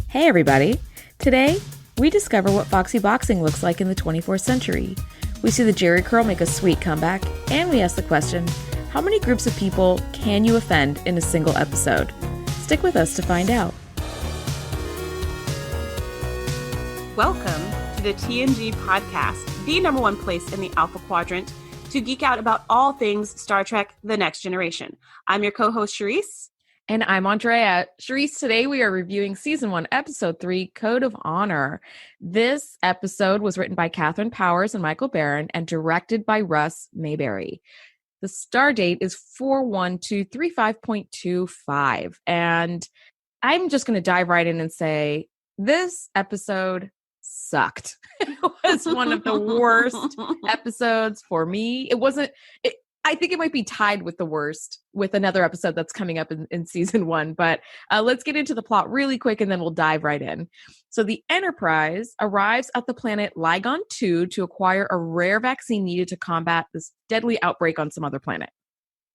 Hey everybody! Today, we discover what foxy boxing looks like in the 24th century. We see the Jheri Curl make a sweet comeback, and we ask the question, how many groups of people can you offend in a single episode? Stick with us to find out. Welcome to the TNG Podcast, the number one place in the Alpha Quadrant to geek out about all things Star Trek: The Next Generation. I'm your co-host, Shereese. And I'm Andrea. Shereese, today we are reviewing Season 1, Episode 3, Code of Honor. This episode was written by Catherine Powers and Michael Barron and directed by Russ Mayberry. The star date is 4/1/2/35.25. And I'm just going to dive right in and say, this episode sucked. It was one of the worst episodes for me. I think it might be tied with the worst with another episode that's coming up in Season 1. But let's get into the plot really quick and then we'll dive right in. So the Enterprise arrives at the planet Ligon 2 to acquire a rare vaccine needed to combat this deadly outbreak on some other planet.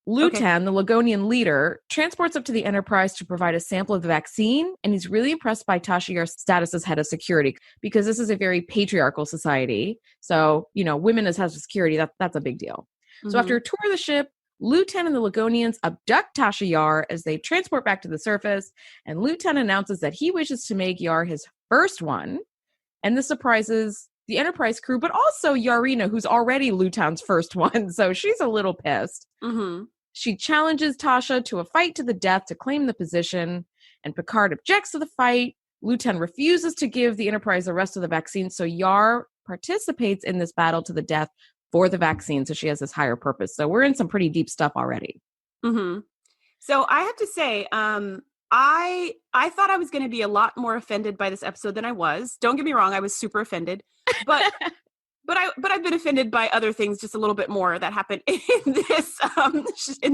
Lutan, the Ligonian leader, transports up to the Enterprise to provide a sample of the vaccine, and he's really impressed by Tasha Yar's status as head of security, because this is a very patriarchal society. So, women as heads of security, that's a big deal. So after a tour of the ship, Lutan and the Ligonians abduct Tasha Yar as they transport back to the surface, and Lutan announces that he wishes to make Yar his first one, and this surprises the Enterprise crew, but also Yarina, who's already Lutan's first one, so she's a little pissed. She challenges Tasha to a fight to the death to claim the position, and Picard objects to the fight. Lutan refuses to give the Enterprise the rest of the vaccine, so Yar participates in this battle to the death for the vaccine, so she has this higher purpose. So we're in some pretty deep stuff already. So I have to say, I thought I was going to be a lot more offended by this episode than I was. Don't get me wrong, I was super offended, but I've been offended by other things just a little bit more that happened in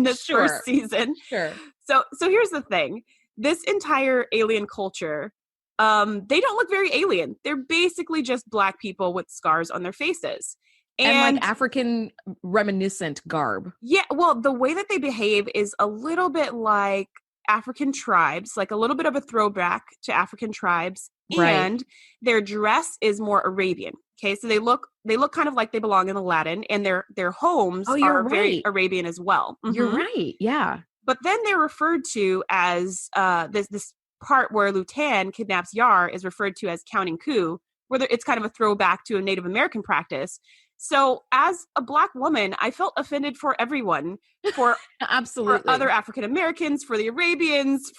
this first season. Sure. So here's the thing: this entire alien culture, they don't look very alien. They're basically just Black people with scars on their faces. And like African reminiscent garb. Yeah, well, the way that they behave is a little bit like African tribes, like a little bit of a throwback to African tribes. Right. And their dress is more Arabian. Okay, so they look kind of like they belong in Aladdin, and their homes are very Arabian as well. You're right, yeah. But then they're referred to as this part where Lutan kidnaps Yar is referred to as counting coup, where it's kind of a throwback to a Native American practice. So as a Black woman, I felt offended for everyone, for absolutely, for other African Americans, for the Arabians,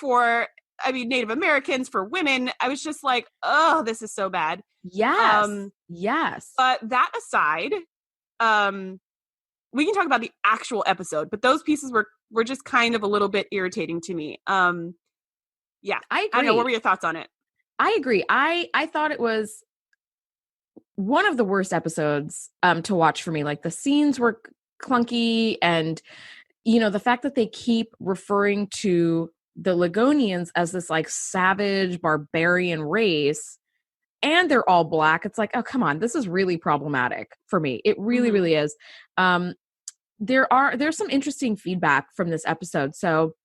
Native Americans, for women. I was just like, oh, this is so bad. Yes. Yes. But that aside, we can talk about the actual episode, but those pieces were just kind of a little bit irritating to me. Yeah. I agree. I don't know. What were your thoughts on it? I agree. I thought it was one of the worst episodes to watch for me. Like, the scenes were clunky, and the fact that they keep referring to the Ligonians as this like savage barbarian race, and they're all Black. It's like, oh, come on, this is really problematic for me. It really, really is. There's some interesting feedback from this episode. So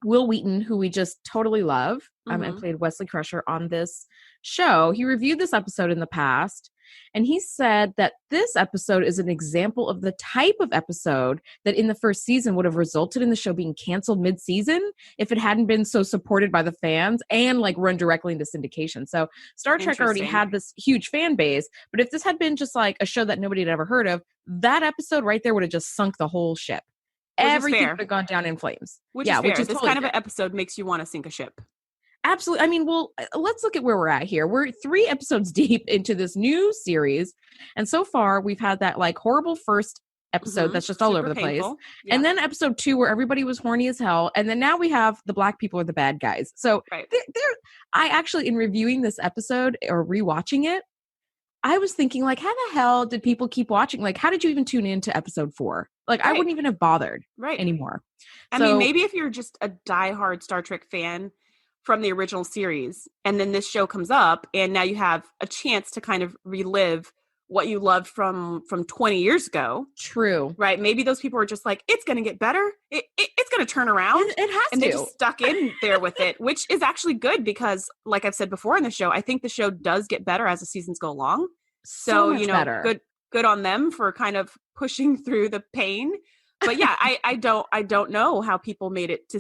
Will Wheaton, who we just totally love, and played Wesley Crusher on this show, he reviewed this episode in the past, and he said that this episode is an example of the type of episode that in the first season would have resulted in the show being canceled mid-season if it hadn't been so supported by the fans and like run directly into syndication. So Star Trek already had this huge fan base, but if this had been just like a show that nobody had ever heard of, that episode right there would have just sunk the whole ship. Everything would have gone down in flames. Which is totally kind of an episode makes you want to sink a ship. Absolutely. I mean, well, let's look at where we're at here. We're 3 episodes deep into this new series. And so far, we've had that like horrible first episode that's just all over the place. Yeah. And then episode 2 where everybody was horny as hell. And then now we have the Black people are the bad guys. So I actually, in reviewing this episode or rewatching it, I was thinking like, how the hell did people keep watching? Like, how did you even tune into episode 4? Like, I wouldn't even have bothered anymore. I mean, maybe if you're just a diehard Star Trek fan from the original series, and then this show comes up, and now you have a chance to kind of relive what you loved from 20 years ago. True. Right. Maybe those people are just like, it's going to get better. It's going to turn around. It has and to. They just stuck in there with it, which is actually good because like I've said before in the show, I think the show does get better as the seasons go along. So much better. Good on them for kind of pushing through the pain. But yeah, I don't know how people made it to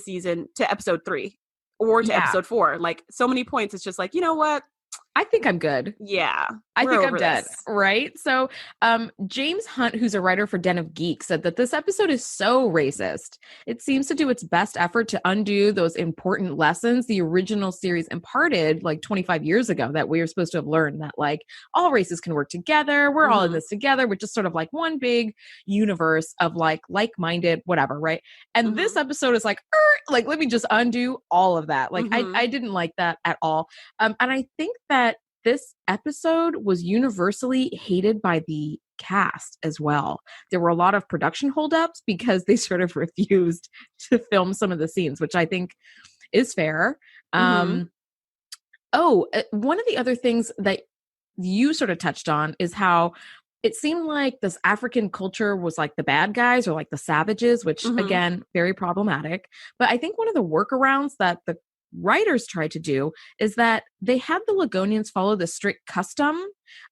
episode 3 or to episode 4. Like so many points. It's just like, you know what? I think I'm good. Yeah. I think I'm dead. Right. So James Hunt, who's a writer for Den of Geek, said that this episode is so racist. It seems to do its best effort to undo those important lessons the original series imparted like 25 years ago that we were supposed to have learned, that like all races can work together. We're all in this together. We're just sort of like one big universe of like-minded, whatever. Right. And this episode is like, let me just undo all of that. Like I didn't like that at all. And I think that this episode was universally hated by the cast as well. There were a lot of production holdups because they sort of refused to film some of the scenes, which I think is fair. One of the other things that you sort of touched on is how it seemed like this African culture was like the bad guys or like the savages, which again, very problematic. But I think one of the workarounds that the writers tried to do is that they had the Ligonians follow the strict custom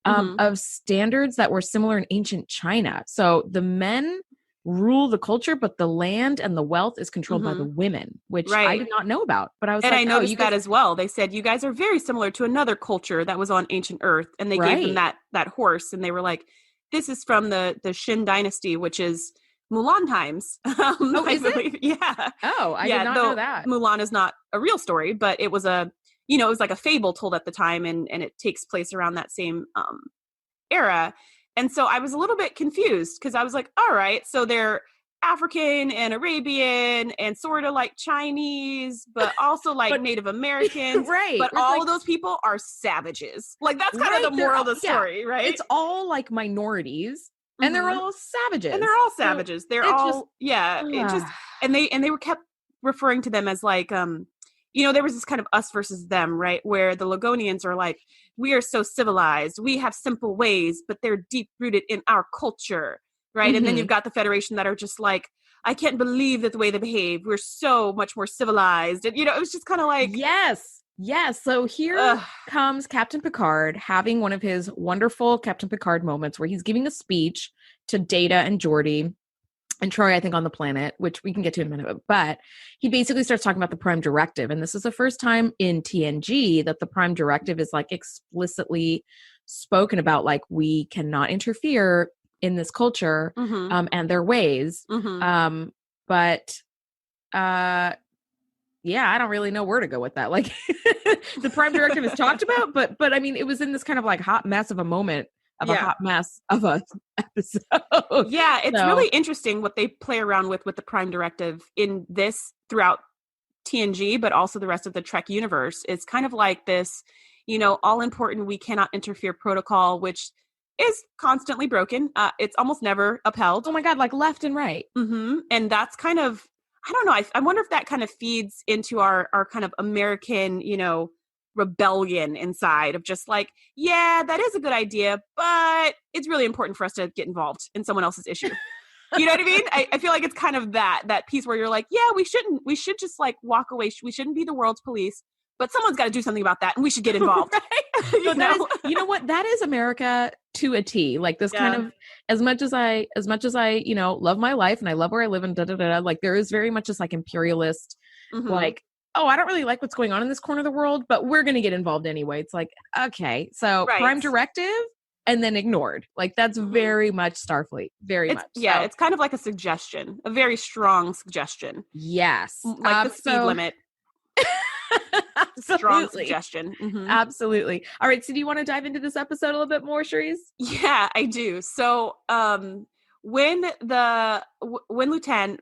of standards that were similar in ancient China. So the men rule the culture, but the land and the wealth is controlled by the women, which I did not know about. But I was I noticed that as well. They said, you guys are very similar to another culture that was on ancient Earth. And they gave them that horse. And they were like, this is from the Shin dynasty, which is Mulan times. Is it? Yeah. Oh, I did not know that. Mulan is not a real story, but it was it was like a fable told at the time, and it takes place around that same era. And so I was a little bit confused because I was like, all right, so they're African and Arabian and sort of like Chinese, but also like Native Americans. Right. But all of those people are savages. Like that's kind of the moral of the story, right? It's all like minorities. And they're all savages. They're all, and they were kept referring to them as like, there was this kind of us versus them, right? Where the Ligonians are like, we are so civilized. We have simple ways, but they're deep rooted in our culture, right? And then you've got the Federation that are just like, I can't believe that the way they behave. We're so much more civilized. And, it was just kind of like. Yes. So here comes Captain Picard having one of his wonderful Captain Picard moments where he's giving a speech to Data and Geordi and Troy, I think, on the planet, which we can get to in a minute. But he basically starts talking about the Prime Directive. And this is the first time in TNG that the Prime Directive is like explicitly spoken about, like we cannot interfere in this culture and their ways. I don't really know where to go with that. Like the Prime Directive is talked about, but I mean, it was in this kind of like hot mess of a moment of a hot mess of a episode. Yeah. It's really interesting what they play around with the Prime Directive in this throughout TNG, but also the rest of the Trek universe. It's kind of like this, all important, we cannot interfere protocol, which is constantly broken. It's almost never upheld. Oh my God. Like left and right. And that's kind of, I don't know. I wonder if that kind of feeds into our kind of American, rebellion inside of just like, yeah, that is a good idea, but it's really important for us to get involved in someone else's issue. You know what I mean? I feel like it's kind of that piece where you're like, yeah, we should just like walk away. We shouldn't be the world's police, but someo's got to do something about that and we should get involved. Right? You know what? That is America to a T. Like this kind of, as much as I, love my life and I love where I live and like there is very much this like imperialist, like, oh, I don't really like what's going on in this corner of the world, but we're going to get involved anyway. It's like, okay, so Prime Directive and then ignored. Like that's very much Starfleet. Very much. Yeah, it's kind of like a suggestion, a very strong suggestion. Yes. Like the speed limit. Strong suggestion. Absolutely. All right. So do you want to dive into this episode a little bit more, Shereese? Yeah, I do. So when Lutan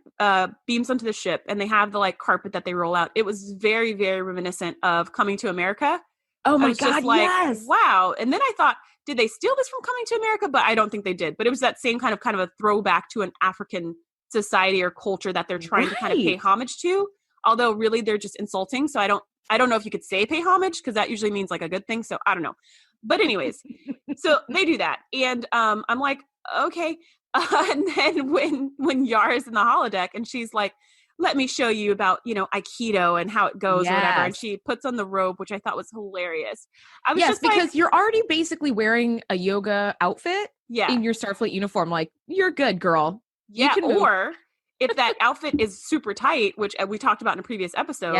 beams onto the ship and they have the like carpet that they roll out, it was very, very reminiscent of Coming to America. Oh my God, yes. Wow. And then I thought, did they steal this from Coming to America? But I don't think they did. But it was that same kind of a throwback to an African society or culture that they're trying to kind of pay homage to. Although really they're just insulting. So I don't know if you could say pay homage because that usually means like a good thing. So I don't know. But anyways, So they do that. And I'm like, okay. And then when Yara's in the holodeck and she's like, let me show you about, Aikido and how it goes or whatever. And she puts on the robe, which I thought was hilarious. I was just because like, you're already basically wearing a yoga outfit in your Starfleet uniform. Like, you're good, girl. Yeah. Or if that outfit is super tight, which we talked about in a previous episode,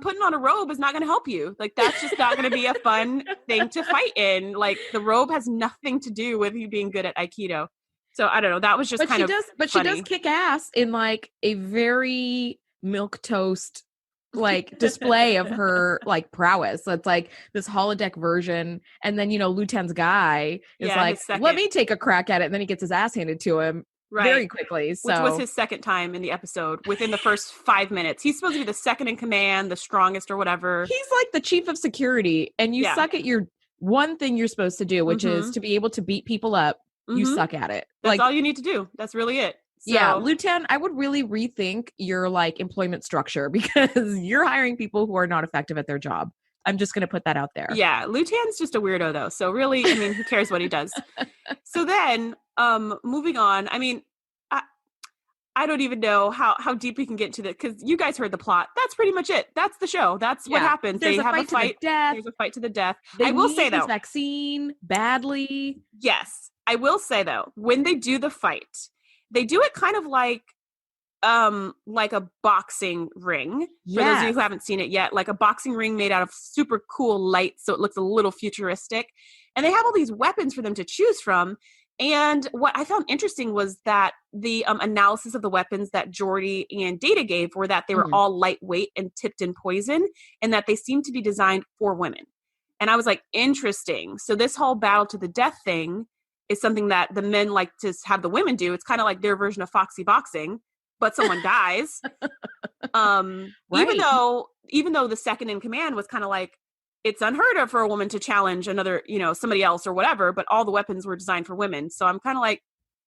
putting on a robe is not going to help you. Like, that's just not going to be a fun thing to fight in. Like, the robe has nothing to do with you being good at Aikido. So I don't know. That was just funny. She does kick ass in like a very milquetoast like display of her like prowess. So it's like this holodeck version, and then Luten's guy is like, let me take a crack at it, and then he gets his ass handed to him very quickly. So which was his second time in the episode within the first 5 minutes. He's supposed to be the second in command, the strongest or whatever. He's like the chief of security, and you suck at your one thing you're supposed to do, which is to be able to beat people up. You suck at it. That's all you need to do. That's really it. So, yeah, Luten, I would really rethink your like employment structure because you're hiring people who are not effective at their job. I'm just going to put that out there. Yeah, Luten's just a weirdo though. So really, I mean, who cares what he does? So then, moving on. I mean, I don't even know how deep we can get into this because you guys heard the plot. That's pretty much it. That's the show. That's what happens. They have a fight. There's a fight to the death. I will say though, vaccine badly. Yes. I will say though, when they do the fight, they do it kind of like a boxing ring. For those of you who haven't seen it yet, like a boxing ring made out of super cool lights, so it looks a little futuristic. And they have all these weapons for them to choose from. And what I found interesting was that the analysis of the weapons that Geordi and Data gave were that they were all lightweight and tipped in poison, and that they seemed to be designed for women. And I was like, interesting. So this whole battle to the death thing is something that the men like to have the women do. It's kind of like their version of foxy boxing, but someone dies. Even though the second in command was kind of like, it's unheard of for a woman to challenge another, somebody else or whatever, but all the weapons were designed for women. So I'm kind of like,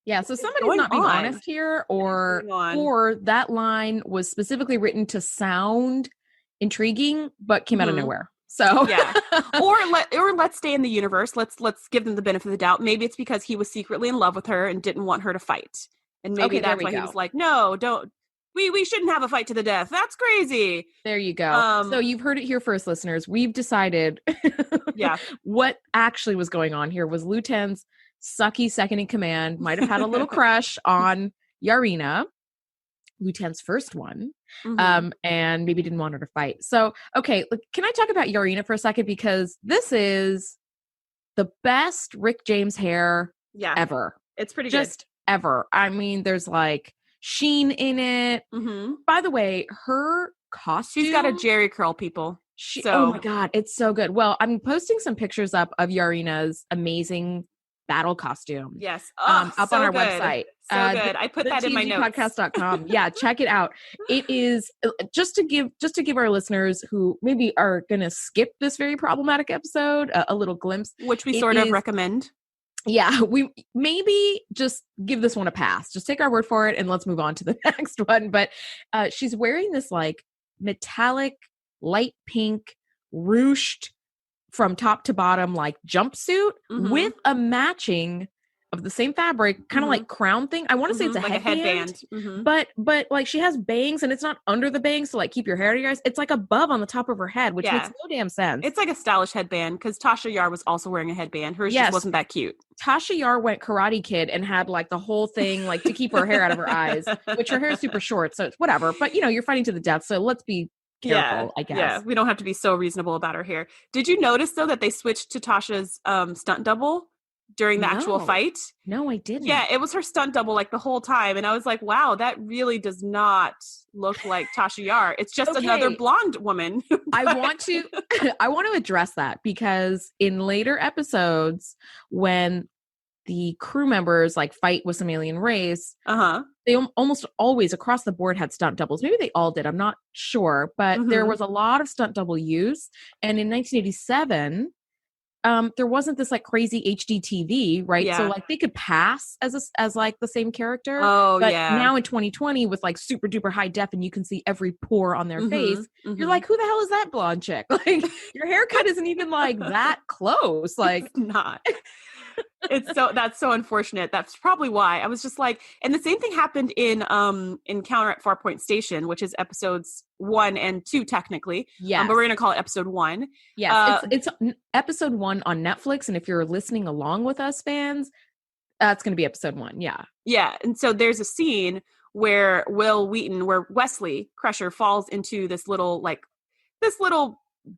so somebody's not being honest here, or that line was specifically written to sound intriguing, but came out of nowhere. So or let's stay in the universe. Let's give them the benefit of the doubt. Maybe it's because he was secretly in love with her and didn't want her to fight, and maybe that's why he was like, no, don't. We shouldn't have a fight to the death. That's crazy. There you go. So you've heard it here first, listeners. We've decided what actually was going on here was Luten's sucky second in command might have had a little crush on Yarina, Luten's first one, and maybe didn't want her to fight. So, okay, can I talk about Yarina for a second? Because this is the best Rick James hair ever. It's pretty just ever. I mean, there's like sheen in it. By the way, her costume. She's got a Jheri Curl, people. Oh my God, it's so good. Well, I'm posting some pictures up of Yarina's amazing battle costume. Yes. Up on our website. So good. I put that in my notes. TNGpodcast.com. Yeah, check it out. It is just to give our listeners who maybe are going to skip this very problematic episode a little glimpse, which we sort of recommend. Yeah, we maybe just give this one a pass. Just take our word for it and let's move on to the next one. But she's wearing this like metallic, light pink, ruched from top to bottom, like jumpsuit with a matching of the same fabric, kind of like crown thing. I want to say it's a like headband. But like she has bangs and it's not under the bangs to like keep your hair out of your eyes. It's like above on the top of her head, which makes no damn sense. It's like a stylish headband because Tasha Yar was also wearing a headband. Hers just wasn't that cute. Tasha Yar went Karate Kid and had like the whole thing like to keep her hair out of her eyes, which her hair is super short. So it's whatever. But you're fighting to the death. So let's be careful, I guess. Yeah, we don't have to be so reasonable about her hair. Did you notice though that they switched to Tasha's stunt double during the actual fight? No, I didn't. Yeah, it was her stunt double like the whole time. And I was like, wow, that really does not look like Tasha Yar. It's just another blonde woman. I want to address that because in later episodes when the crew members like fight with some alien race, they almost always across the board had stunt doubles. Maybe they all did. I'm not sure, but there was a lot of stunt double use. And in 1987, there wasn't this like crazy HD TV, right? Yeah. So like they could pass as like the same character. But now in 2020 with like super duper high def and you can see every pore on their face, you're like, who the hell is that blonde chick? Like your haircut isn't even like that close. Like it's not. That's so unfortunate. That's probably why. I was just like, and the same thing happened in Encounter at Farpoint Station, which is episodes 1 and 2 technically. Yes. But we're gonna call it episode 1. Yes, it's episode 1 on Netflix, and if you're listening along with us fans, that's going to be episode 1. Yeah. Yeah, and so there's a scene where where Wesley Crusher falls into this little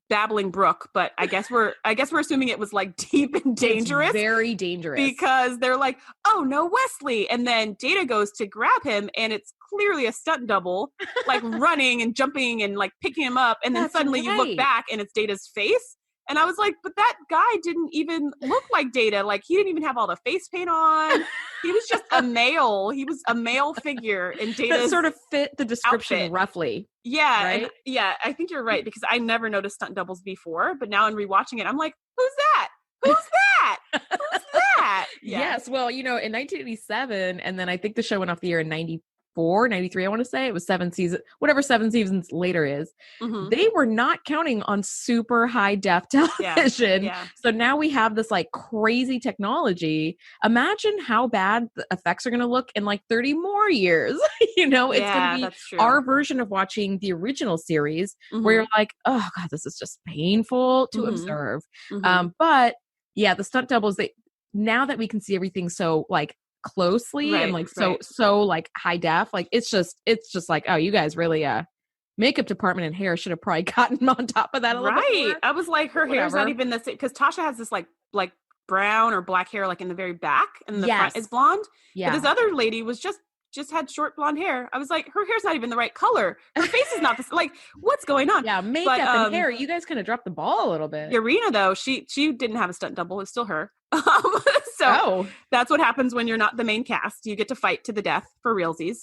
babbling brook, but I guess we're assuming it was like deep and dangerous. It's very dangerous. Because they're like, "Oh no, Wesley." And then Data goes to grab him and it's clearly a stunt double, like running and jumping and like picking him up, and then suddenly you look back and it's Data's face. And I was like, but that guy didn't even look like Data. Like, he didn't even have all the face paint on. He was just a male. He was a male figure in Data's that sort of fit the description outfit. Roughly. Yeah. Right? And yeah, I think you're right, because I never noticed stunt doubles before. But now in rewatching it, I'm like, who's that? Who's that? Who's that? Yeah. Yes. Well, in 1987, and then I think the show went off the air in 94, 93, I want to say. It was 7 seasons, whatever 7 seasons later is. Mm-hmm. They were not counting on super high def television. Yeah. So now we have this like crazy technology. Imagine how bad the effects are going to look in like 30 more years. It's going to be our version of watching the original series, where you're like, oh God, this is just painful to observe. But yeah, the stunt doubles, now that we can see everything so like closely and like so like high def, like it's just like, oh, you guys really makeup department and hair should have probably gotten on top of that a little bit more. I was like, her hair's not even the same, because Tasha has this like brown or black hair like in the very back, and the front is blonde. But this other lady was just had short blonde hair. I was like, her hair's not even the right color. Her face is not like, what's going on? Yeah, makeup and hair. You guys kind of dropped the ball a little bit. Yarina, though, she didn't have a stunt double. It's still her. So that's what happens when you're not the main cast. You get to fight to the death for realsies.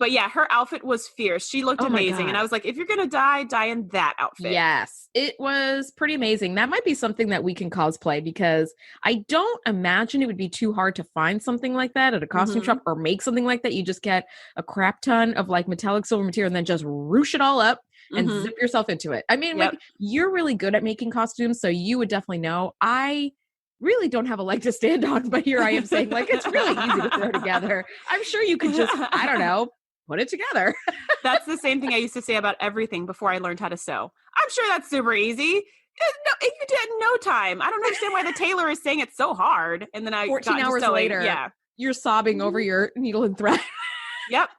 But yeah, her outfit was fierce. She looked amazing. And I was like, if you're going to die in that outfit. Yes, it was pretty amazing. That might be something that we can cosplay, because I don't imagine it would be too hard to find something like that at a costume shop, or make something like that. You just get a crap ton of like metallic silver material and then just roosh it all up and zip yourself into it. I mean, like, you're really good at making costumes, so you would definitely know. I really don't have a leg to stand on, but here I am saying like, it's really easy to throw together. I'm sure you could just, I don't know, put it together. That's the same thing I used to say about everything before I learned how to sew. I'm sure that's super easy. No, you did it in no time. I don't understand why the tailor is saying it's so hard. And then 14 hours later, you're sobbing over your needle and thread. Yep.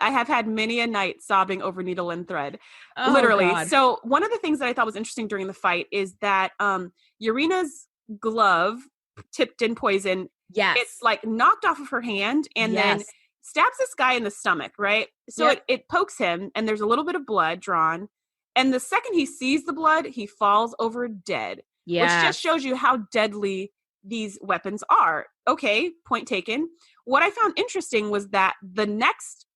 I have had many a night sobbing over needle and thread, literally. God. So one of the things that I thought was interesting during the fight is that Yarina's glove tipped in poison. Yes. It's like knocked off of her hand and then stabs this guy in the stomach, right? So it pokes him, and there's a little bit of blood drawn. And the second he sees the blood, he falls over dead. Yeah. Which just shows you how deadly these weapons are. Okay, point taken. What I found interesting was that the next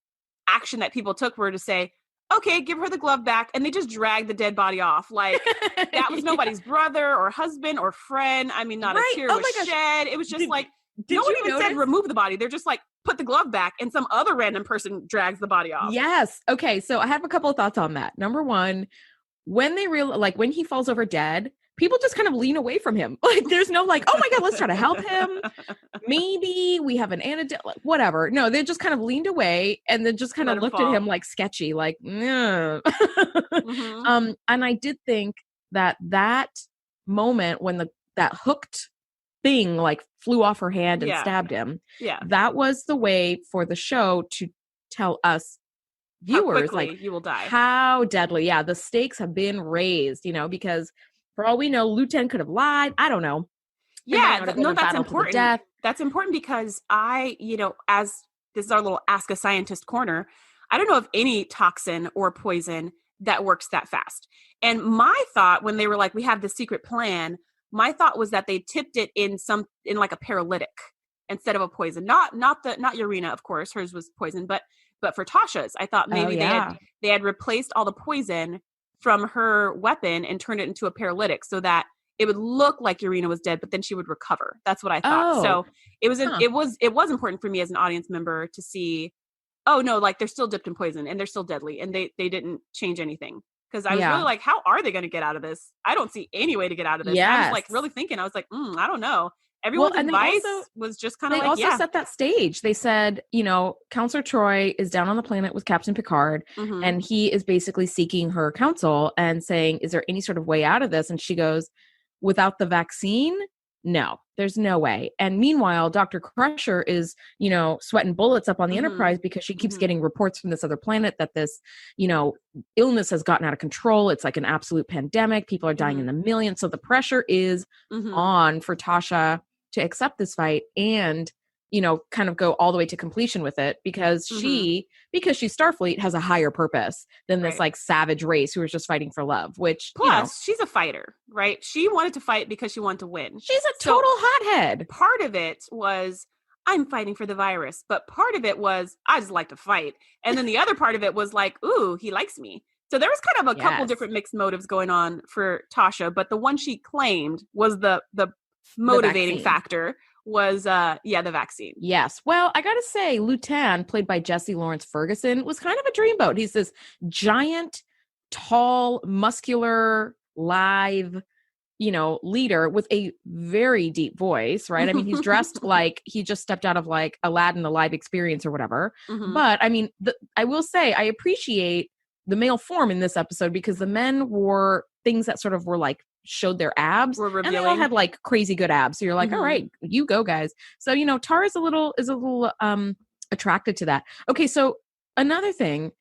action that people took were to say, okay, give her the glove back. And they just dragged the dead body off. Like, that was nobody's brother or husband or friend. I mean, not a tear was shed. It was just like, no one even said remove the body. They're just like, put the glove back, and some other random person drags the body off. Yes. Okay. So I have a couple of thoughts on that. Number one, when when he falls over dead, people just kind of lean away from him. Like, there's no like, oh my God, let's try to help him. Maybe we have an antidote, like, whatever. No, they just kind of leaned away and then just kind of looked at him like sketchy, like, and I did think that moment when that hooked thing like flew off her hand and stabbed him. Yeah. That was the way for the show to tell us viewers like you will die. How deadly. Yeah. The stakes have been raised, because for all we know, Luten could have lied. I don't know. Yeah. No, that's important. That's important because as this is our little Ask a Scientist corner, I don't know of any toxin or poison that works that fast. And my thought when they were like, we have this secret plan, my thought was that they tipped it in like a paralytic instead of a poison. Not Yarina, of course, hers was poison, but for Tasha's, I thought maybe they had replaced all the poison from her weapon and turned it into a paralytic so that it would look like Yarina was dead, but then she would recover. That's what I thought. So it was important for me as an audience member to see, oh no, like they're still dipped in poison and they're still deadly and they didn't change anything. Because I was really like, how are they going to get out of this? I don't see any way to get out of this. And I was like really thinking, I was like, I don't know. Everyone's advice was just kind of like, they also set that stage. They said, Counselor Troy is down on the planet with Captain Picard, and he is basically seeking her counsel and saying, is there any sort of way out of this? And she goes, without the vaccine, no, there's no way. And meanwhile, Dr. Crusher is, sweating bullets up on the Enterprise because she keeps getting reports from this other planet that this, illness has gotten out of control. It's like an absolute pandemic. People are dying in the millions. So the pressure is on for Tasha to accept this fight and, kind of go all the way to completion with it because she's Starfleet, has a higher purpose than this like savage race who is just fighting for love, which plus she's a fighter, right? She wanted to fight because she wanted to win. She's a total hothead. Part of it was I'm fighting for the virus, but part of it was I just like to fight. And then the other part of it was like, ooh, he likes me. So there was kind of a couple different mixed motives going on for Tasha, but the one she claimed was the motivating factor was the vaccine. Yes. Well, I gotta say, Lutan, played by Jesse Lawrence Ferguson, was kind of a dreamboat. He's this giant, tall, muscular, live, leader with a very deep voice, right? I mean, he's dressed like he just stepped out of like Aladdin, the live experience or whatever. But I mean, I will say I appreciate the male form in this episode because the men wore things that sort of were like showed their abs and they all had like crazy good abs. So you're like, all right, you go guys. So, Tara's a little attracted to that. Okay. So another thing,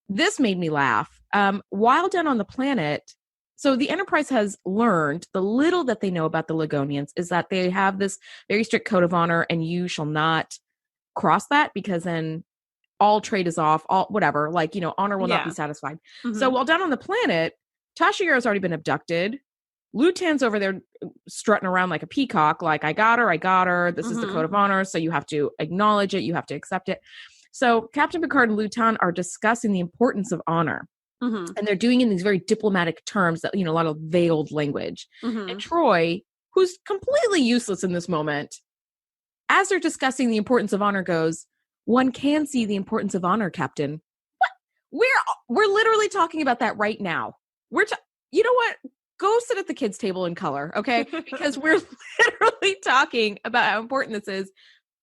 this made me laugh. While down on the planet, so the Enterprise has learned the little that they know about the Ligonians is that they have this very strict code of honor and you shall not cross that because then all trade is off, all whatever, like, honor will not be satisfied. So while down on the planet, Tasha Yar's already been abducted. Lutan's over there strutting around like a peacock, like, I got her. This is the code of honor. So you have to acknowledge it. You have to accept it. So Captain Picard and Lutan are discussing the importance of honor. And they're doing it in these very diplomatic terms that, a lot of veiled language. And Troy, who's completely useless in this moment, as they're discussing the importance of honor goes, one can see the importance of honor, Captain. What? We're literally talking about that right now. You know what? Go sit at the kids' table in color, okay? Because we're literally talking about how important this is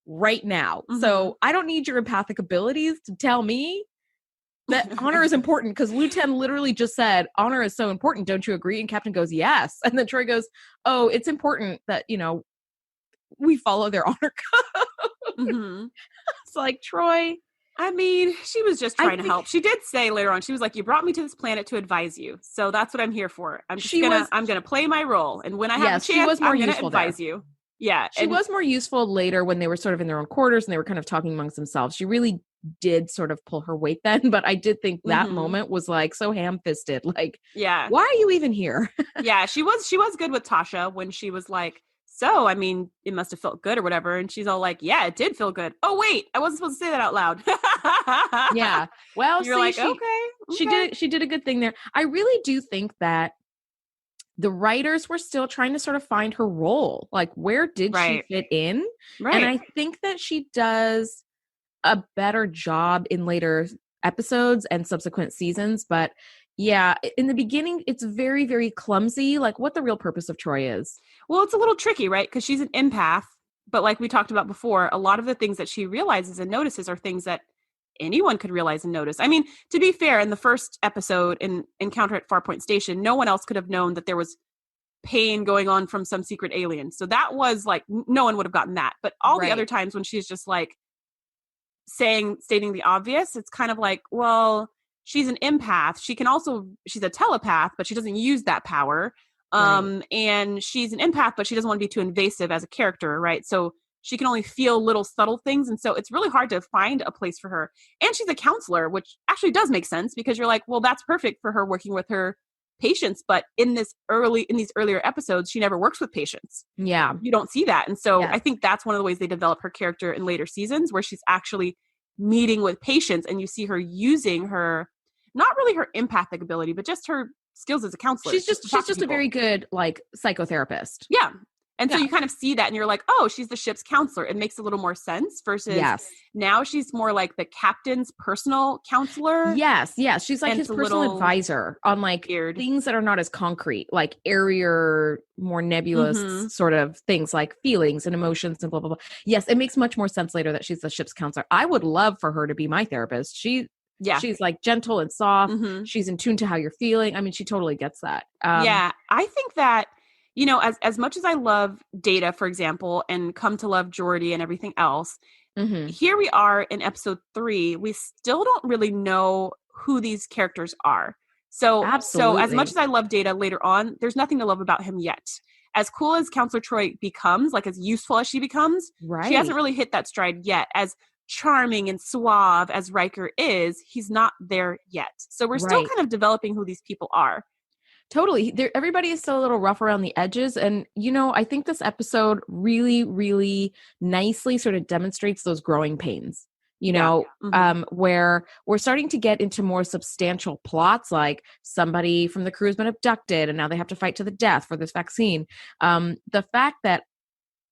right now. So I don't need your empathic abilities to tell me that honor is important because Lutan literally just said, honor is so important. Don't you agree? And Captain goes, yes. And then Troy goes, oh, it's important that, we follow their honor code. It's like, Troy. I mean, she was just trying to help. She did say later on, she was like, you brought me to this planet to advise you. So that's what I'm here for. I'm going to play my role. And when I have a chance, I'm going to advise you. Yeah. She was more useful later when they were sort of in their own quarters and they were kind of talking amongst themselves. She really did sort of pull her weight then, but I did think that moment was like so ham-fisted. Like, why are you even here? Yeah, she was good with Tasha when she was like, so, I mean, it must have felt good or whatever. And she's all like, yeah, it did feel good. Oh, wait, I wasn't supposed to say that out loud. Yeah. Well, you're like, okay. She did a good thing there. I really do think that the writers were still trying to sort of find her role. Like, where did she fit in? Right. And I think that she does a better job in later episodes and subsequent seasons. But yeah, in the beginning, it's very, very clumsy, like what the real purpose of Troy is. Well, it's a little tricky, right? Because she's an empath. But like we talked about before, a lot of the things that she realizes and notices are things that anyone could realize and notice. I mean, to be fair, in the first episode in Encounter at Farpoint Station, no one else could have known that there was pain going on from some secret alien. So that was like, no one would have gotten that. But all the other times when she's just like stating the obvious, it's kind of like, well, she's an empath. She's a telepath, but she doesn't use that power. And she's an empath, but she doesn't want to be too invasive as a character, right? So she can only feel little subtle things. And so it's really hard to find a place for her. And she's a counselor, which actually does make sense because you're like, well, that's perfect for her working with her patients. But in these earlier episodes, she never works with patients. Yeah. You don't see that. And so I think that's one of the ways they develop her character in later seasons where she's actually meeting with patients and you see her using her, not really her empathic ability, but just her skills as a counselor. She's just a very good like psychotherapist. Yeah. And so you kind of see that and you're like, oh, she's the ship's counselor. It makes a little more sense versus now she's more like the captain's personal counselor. Yes. She's like his personal advisor on like things that are not as concrete, like airier, more nebulous sort of things like feelings and emotions and blah, blah, blah. Yes. It makes much more sense later that she's the ship's counselor. I would love for her to be my therapist. She's like gentle and soft. She's in tune to how you're feeling. I mean, she totally gets that. I think that, you know, as much as I love Data, for example, and come to love Geordi and everything else, here we are in episode 3. We still don't really know who these characters are. So as much as I love Data later on, there's nothing to love about him yet. As cool as Counselor Troy becomes, like as useful as she becomes, she hasn't really hit that stride yet. As charming and suave as Riker is, he's not there yet. So we're still kind of developing who these people are. Totally. Everybody is still a little rough around the edges. And, you know, I think this episode really, really nicely sort of demonstrates those growing pains, you know, where we're starting to get into more substantial plots, like somebody from the crew has been abducted and now they have to fight to the death for this vaccine. The fact that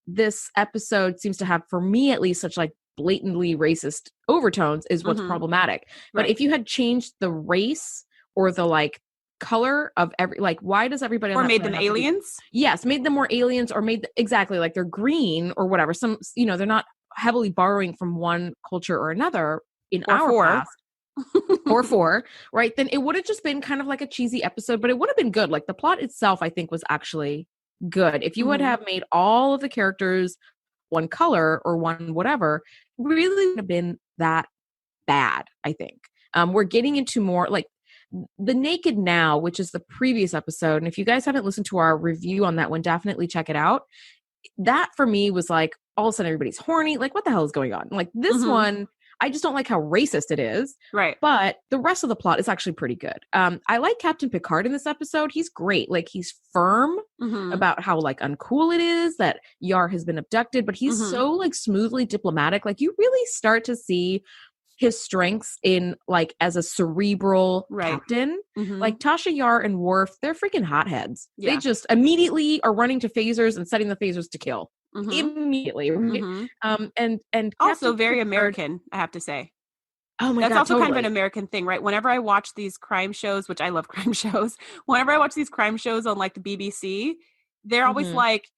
this episode seems to have, for me at least, such like blatantly racist overtones is what's problematic. But if you had changed the race or the like color of every, like, why does everybody or made them aliens? Yes, made them more aliens, or exactly like they're green or whatever. Some, you know, they're not heavily borrowing from one culture or another in our past. Or 4, right? Then it would have just been kind of like a cheesy episode, but it would have been good. Like the plot itself, I think, was actually good. If you would have made all of the characters one color or one whatever, really would have been that bad, I think. We're getting into more like The Naked Now, which is the previous episode. And if you guys haven't listened to our review on that one, definitely check it out. That for me was like, all of a sudden everybody's horny. Like, what the hell is going on? Like this one, I just don't like how racist it is. Right. But the rest of the plot is actually pretty good. I like Captain Picard in this episode. He's great. Like he's firm about how like uncool it is that Yar has been abducted, but he's so like smoothly diplomatic. Like you really start to see his strengths in like as a cerebral captain. Like Tasha Yar and Worf, they're freaking hotheads. They just immediately are running to phasers and setting the phasers to kill. Immediately. Right? And also very American, I have to say. Oh my God, that's also totally. kind of an American thing, right? Whenever I watch these crime shows, which I love crime shows, whenever I watch these crime shows on like the BBC, they're always like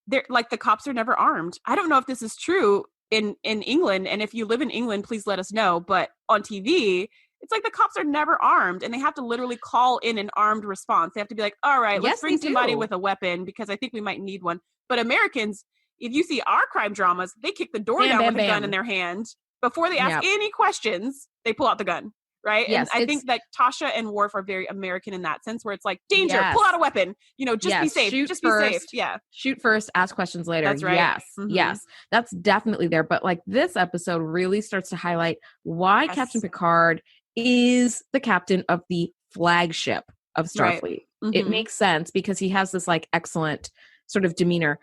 the cops are never armed. I don't know if this is true in England, and if you live in England, please let us know. But on TV, it's like the cops are never armed, and they have to literally call in an armed response. They have to be like, all right, let's bring somebody with a weapon because I think we might need one. But Americans, if you see our crime dramas, they kick the door down with a gun in their hand. Before they ask any questions, they pull out the gun, right? Yes, and I think that Tasha and Worf are very American in that sense, where it's like, danger, pull out a weapon, you know, just be safe, shoot just first, be safe. Yeah. Shoot first, ask questions later. That's right. Yes, that's definitely there. But like this episode really starts to highlight why Captain Picard is the captain of the flagship of Starfleet. It makes sense because he has this like excellent sort of demeanor.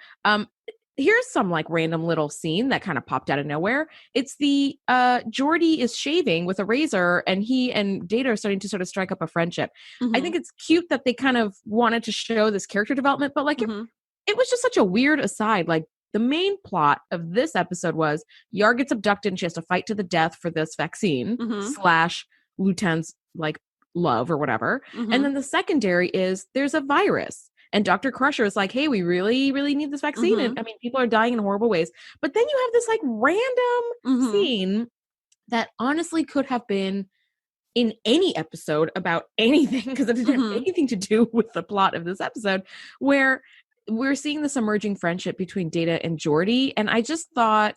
Here's some like random little scene that kind of popped out of nowhere. It's the Geordi is shaving with a razor and he and Data are starting to sort of strike up a friendship. I think it's cute that they kind of wanted to show this character development, but like it was just such a weird aside. Like the main plot of this episode was Yar gets abducted and she has to fight to the death for this vaccine / Luten's like love or whatever. And then the secondary is there's a virus. And Dr. Crusher is like, hey, we really, really need this vaccine. And I mean, people are dying in horrible ways. But then you have this like random scene that honestly could have been in any episode about anything because it didn't have anything to do with the plot of this episode, where we're seeing this emerging friendship between Data and Geordi. And I just thought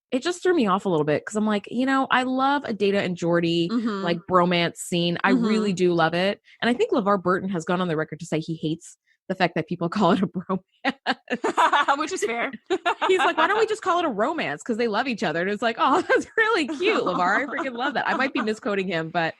it just threw me off a little bit because I'm like, you know, I love a Data and Geordi like bromance scene. I really do love it. And I think LeVar Burton has gone on the record to say he hates the fact that people call it a bromance. Which is fair. He's like, why don't we just call it a romance? Because they love each other. And it's like, oh, that's really cute, LeVar. I freaking love that. I might be misquoting him, but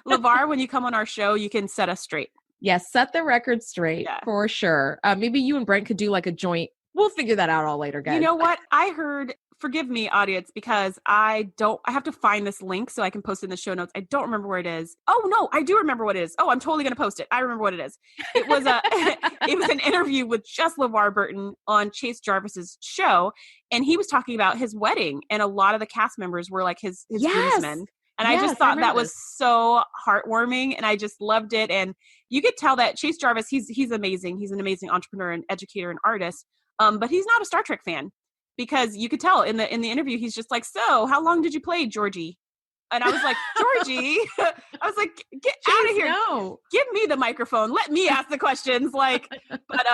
LeVar, when you come on our show, you can set us straight. Yes, set the record straight for sure. Maybe you and Brent could do like a joint. We'll figure that out all later, guys. You know what? I heard forgive me, audience, because I have to find this link so I can post it in the show notes. I don't remember where it is. Oh no, I do remember what it is. Oh, I'm totally going to post it. I remember what it is. It was it was an interview with just LeVar Burton on Chase Jarvis's show. And he was talking about his wedding, and a lot of the cast members were like his groomsmen. And I just thought that was so heartwarming, and I just loved it. And you could tell that Chase Jarvis, he's amazing. He's an amazing entrepreneur and educator and artist. But he's not a Star Trek fan, because you could tell in the interview, he's just like, so how long did you play, Georgie? And I was like, Georgie? I was like, get out of here. No. Give me the microphone. Let me ask the questions. Like, but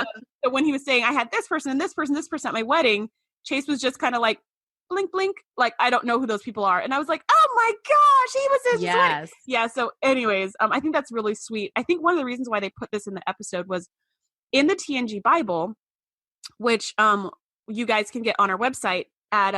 so when he was saying I had this person and this person at my wedding, Chase was just kind of like, blink, blink. Like, I don't know who those people are. And I was like, oh my gosh, he was his wedding. Yeah. So anyways, I think that's really sweet. I think one of the reasons why they put this in the episode was in the TNG Bible, which you guys can get on our website at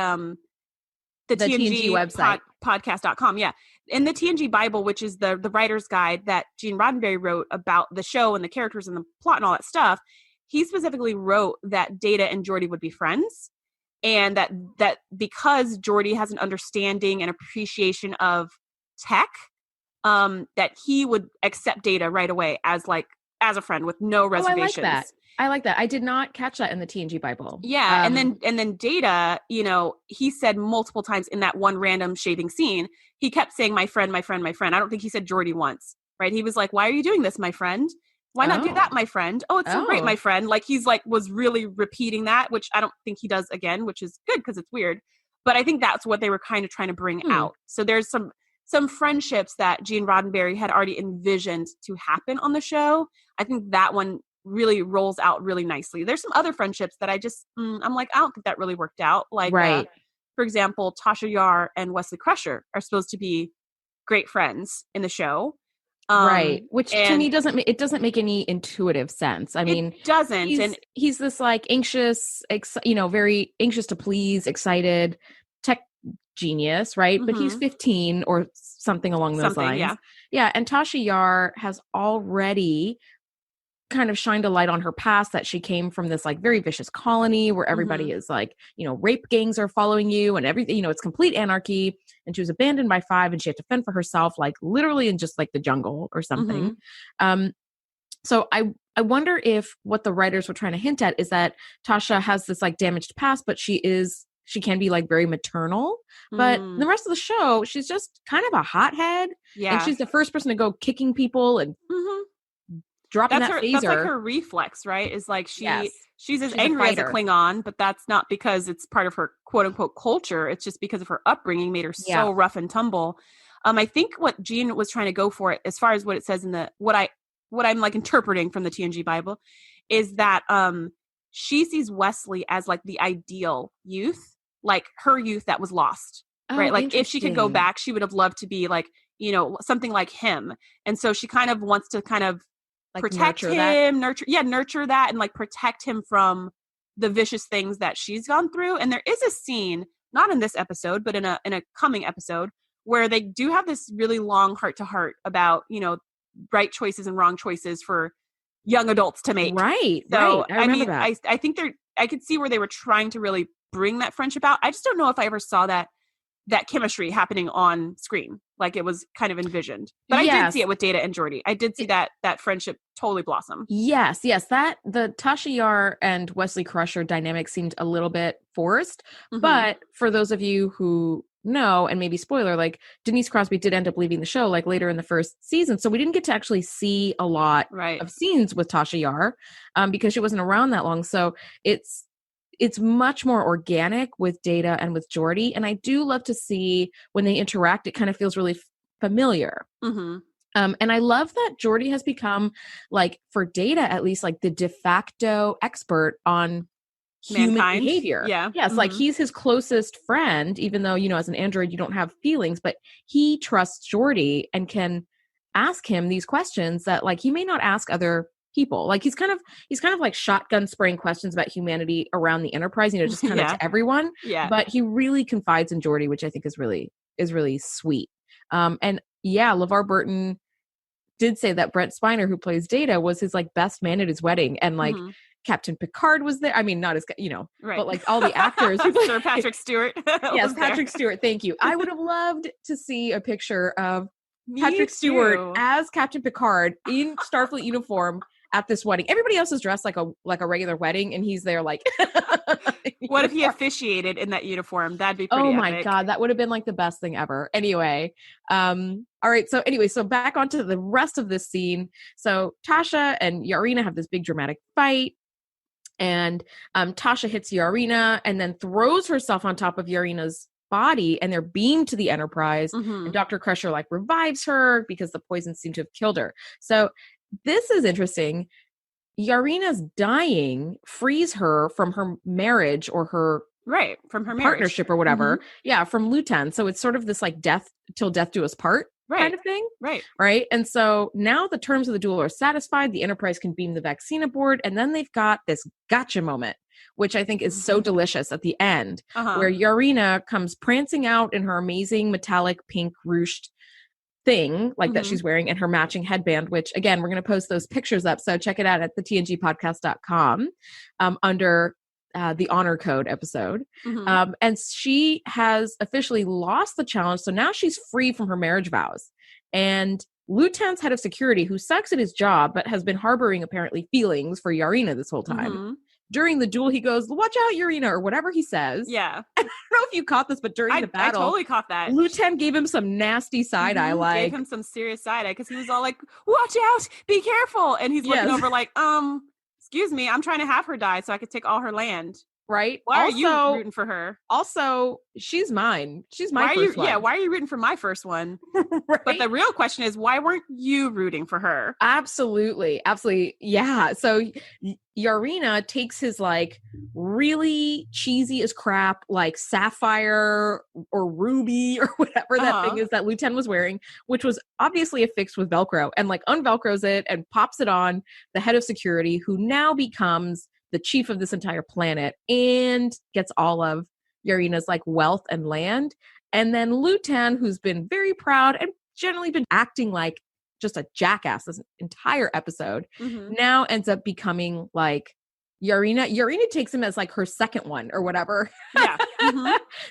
the TNG website, podcast.com. Yeah. In the TNG Bible, which is the writer's guide that Gene Roddenberry wrote about the show and the characters and the plot and all that stuff, he specifically wrote that Data and Geordi would be friends. And that because Geordi has an understanding and appreciation of tech, that he would accept Data right away as a friend with no reservations. I like that. I did not catch that in the TNG Bible. Yeah. And then Data, he said multiple times in that one random shaving scene, he kept saying, my friend, my friend, my friend. I don't think he said Geordi once, right? He was like, why are you doing this, my friend? Why not do that, my friend? Oh, it's so great, my friend. Like, he's like, was really repeating that, which I don't think he does again, which is good because it's weird. But I think that's what they were kind of trying to bring out. So there's some friendships that Gene Roddenberry had already envisioned to happen on the show. I think that one really rolls out really nicely. There's some other friendships that I just, I'm like, I don't think that really worked out. Like, for example, Tasha Yar and Wesley Crusher are supposed to be great friends in the show. Which to me doesn't make any intuitive sense. I mean, it doesn't. He's this like anxious, very anxious to please, excited tech genius, right? But he's 15 or something along those lines. Yeah. And Tasha Yar has already kind of shined a light on her past, that she came from this like very vicious colony where everybody is like, rape gangs are following you and everything, it's complete anarchy. And she was abandoned by 5 and she had to fend for herself, like literally in just like the jungle or something. So I wonder if what the writers were trying to hint at is that Tasha has this like damaged past, but she can be like very maternal, but the rest of the show, she's just kind of a hothead. Yeah. And she's the first person to go kicking people and dropping that phaser. That's like her reflex, right? Is like she's as angry as a Klingon, but that's not because it's part of her quote unquote culture. It's just because of her upbringing made her so rough and tumble. I think what Gene was trying to go for, as far as what it says in the what I'm like interpreting from the TNG Bible, is that she sees Wesley as like the ideal youth, like her youth that was lost, right? Like if she could go back, she would have loved to be like, something like him. And so she kind of wants to kind of like protect him, nurture that, and like protect him from the vicious things that she's gone through. And there is a scene, not in this episode, but in a coming episode, where they do have this really long heart to heart about, right choices and wrong choices for young adults to make. Right. So I remember that. I think I could see where they were trying to really bring that friendship out. I just don't know if I ever saw that chemistry happening on screen, like it was kind of envisioned. But I did see it with Data and Geordi. I did see that friendship totally blossom. Yes. That the Tasha Yar and Wesley Crusher dynamic seemed a little bit forced. But for those of you who know, and maybe spoiler, like Denise Crosby did end up leaving the show like later in the first season. So we didn't get to actually see a lot of scenes with Tasha Yar because she wasn't around that long. So it's much more organic with Data and with Geordi. And I do love to see when they interact, it kind of feels really familiar. And I love that Geordi has become, like, for Data at least, like the de facto expert on human behavior. Yes, like he's his closest friend, even though, as an android, you don't have feelings, but he trusts Geordi and can ask him these questions that like he may not ask other people. Like he's kind of like shotgun spraying questions about humanity around the Enterprise, just kind of to everyone. But he really confides in Geordi, which I think is really sweet. And LeVar Burton did say that Brent Spiner, who plays Data, was his like best man at his wedding, and like Captain Picard was there. I mean, not as, Right. but like all the actors. Sir Patrick Stewart. Yes, Patrick Stewart. Thank you. I would have loved to see a picture of Me Patrick Stewart too. as Captain Picard in Starfleet uniform at this wedding. Everybody else is dressed like a regular wedding, and he's there like. What if he officiated in that uniform? That'd be pretty Oh my epic. God, that would have been like the best thing ever. Anyway, all right. So back onto the rest of this scene. So Tasha and Yarina have this big dramatic fight, and Tasha hits Yarina and then throws herself on top of Yarina's body, and they're beamed to the Enterprise. Mhm. And Dr. Crusher like revives her because the poison seemed to have killed her. So this is interesting. Yarina's dying frees her from her marriage or her Right. From her marriage. partnership or whatever. Yeah, from Lutan. So it's sort of this like death till death do us part kind of thing. Right. Right. And so now the terms of the duel are satisfied. The Enterprise can beam the vaccine aboard. And then they've got this gotcha moment, which I think is so delicious at the end, where Yarina comes prancing out in her amazing metallic pink ruched thing like that she's wearing and her matching headband, which again, we're going to post those pictures up. So check it out at the tngpodcast.com under the honor code episode. And she has officially lost the challenge. So now she's free from her marriage vows. And Lutan's head of security, who sucks at his job, but has been harboring apparently feelings for Yarina this whole time. During the duel, he goes, "Watch out, Yarina," or whatever he says. Yeah. I don't know if you caught this, but during the battle, I totally caught that. Lutan gave him some nasty side eye, like gave him some serious side eye because he was all like, "Watch out, be careful," and he's looking over like, excuse me, I'm trying to have her die so I could take all her land. Right? Why are you rooting for her? Also, she's mine. She's my first one. Yeah, why are you rooting for my first one? Right? But the real question is, why weren't you rooting for her? Absolutely. Yeah. So Yarina takes his like really cheesy as crap, like sapphire or ruby or whatever that thing is that Lutan was wearing, which was obviously affixed with Velcro, and like unvelcros it and pops it on the head of security, who now becomes the chief of this entire planet and gets all of Yarina's like wealth and land. And then Lutan, who's been very proud and generally been acting like just a jackass this entire episode, now ends up becoming like Yarina. Yarina takes him as like her second one or whatever. Yeah.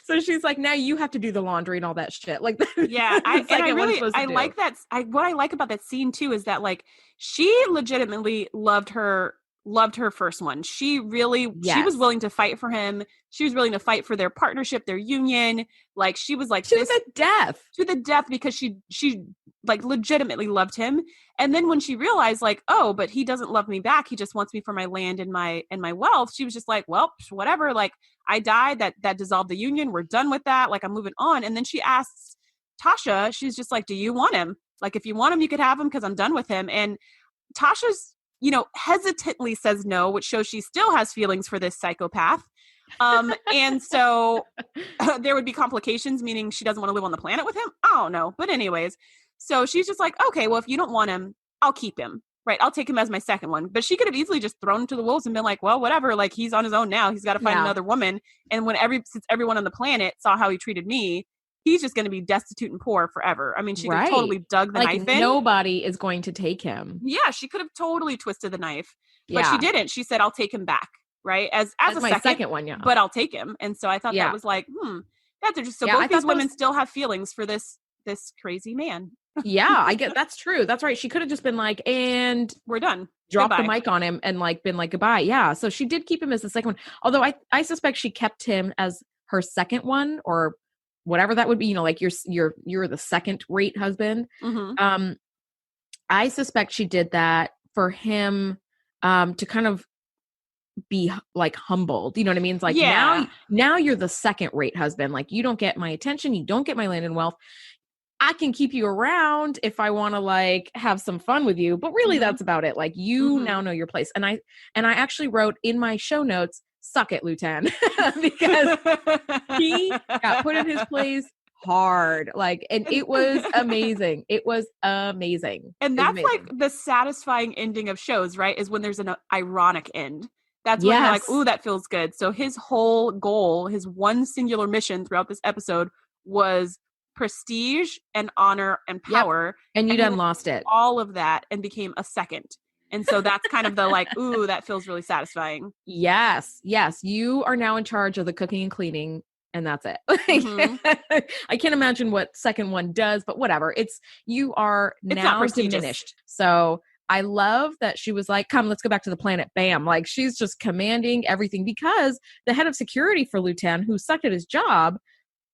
So she's like, now you have to do the laundry and all that shit. Like, yeah. Like that. What I like about that scene too is that like she legitimately loved her first one. She really, she was willing to fight for him. She was willing to fight for their partnership, their union. Like she was like to the death because she like legitimately loved him. And then when she realized like, oh, but he doesn't love me back. He just wants me for my land and my wealth. She was just like, well, whatever. Like I died. That dissolved the union. We're done with that. Like I'm moving on. And then she asks Tasha, she's just like, do you want him? Like if you want him, you could have him because I'm done with him. And Tasha's, hesitantly says no, which shows she still has feelings for this psychopath. And so there would be complications, meaning she doesn't want to live on the planet with him. I don't know. But anyways, so she's just like, okay, well, if you don't want him, I'll keep him. Right. I'll take him as my second one. But she could have easily just thrown him to the wolves and been like, well, whatever. Like he's on his own now. He's got to find another woman. And since everyone on the planet saw how he treated me, he's just going to be destitute and poor forever. I mean, she could have totally dug the knife in. Nobody is going to take him. Yeah, she could have totally twisted the knife, but she didn't. She said, "I'll take him back." Right, as a my second one, yeah. But I'll take him, and so I thought that was like, that's interesting. So both these women still have feelings for this crazy man. Yeah, I get that's true. That's right. She could have just been like, and we're done. Dropped the mic on him and like been like goodbye. Yeah. So she did keep him as the second one. Although I suspect she kept him as her second one or whatever that would be, like you're the second rate husband. I suspect she did that for him to kind of be like humbled. You know what I mean? It's like now you're the second rate husband. Like you don't get my attention. You don't get my land and wealth. I can keep you around if I want to like have some fun with you, but really that's about it. Like you now know your place. And I actually wrote in my show notes, suck it, Lutan, because he got put in his place hard. Like, and it was amazing. It was amazing. And that's like the satisfying ending of shows, right? Is when there's an ironic end. That's when you're like, ooh, that feels good. So his whole goal, his one singular mission throughout this episode was prestige and honor and power. And you done lost it. All of that and became a second. And so that's kind of the like, ooh, that feels really satisfying. Yes. You are now in charge of the cooking and cleaning, and that's it. I can't imagine what second one does, but whatever. You are now diminished. So I love that she was like, come, let's go back to the planet. Bam. Like she's just commanding everything because the head of security for Lutan, who sucked at his job,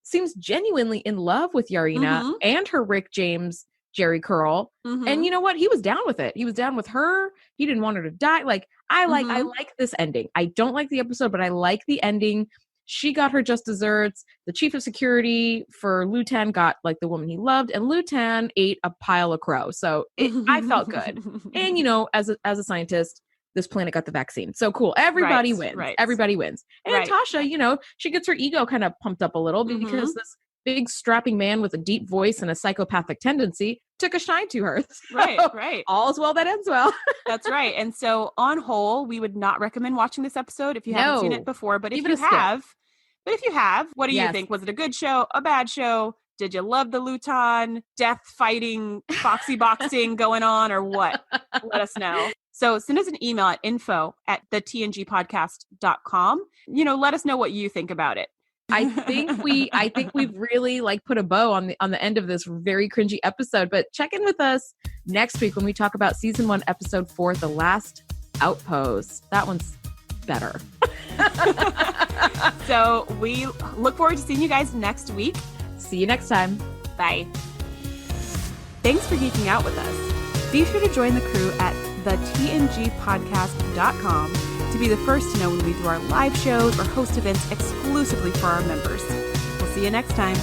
seems genuinely in love with Yarina and her Rick James, Jheri Curl. And you know what? He was down with it. He was down with her. He didn't want her to die. Like I like this ending. I don't like the episode, but I like the ending. She got her just desserts. The chief of security for Lutan got like the woman he loved, and Lutan ate a pile of crow. So I felt good. And you know, as a scientist, this planet got the vaccine. So cool. Everybody wins. Right. Everybody wins. And Tasha, you know, she gets her ego kind of pumped up a little because this big strapping man with a deep voice and a psychopathic tendency took a shine to her. So right. All's well that ends well. That's right. And so on whole, we would not recommend watching this episode if you haven't seen it before. But if you have, what do you think? Was it a good show? A bad show? Did you love the Lutan death fighting, foxy boxing going on, or what? Let us know. So send us an email at info@thetngpodcast.com. You know, let us know what you think about it. I think we've really like put a bow on the end of this very cringy episode, but check in with us next week when we talk about season 1, episode 4, The Last Outpost. That one's better. So we look forward to seeing you guys next week. See you next time. Bye. Thanks for geeking out with us. Be sure to join the crew at thetngpodcast.com to be the first to know when we do our live shows or host events exclusively for our members. We'll see you next time.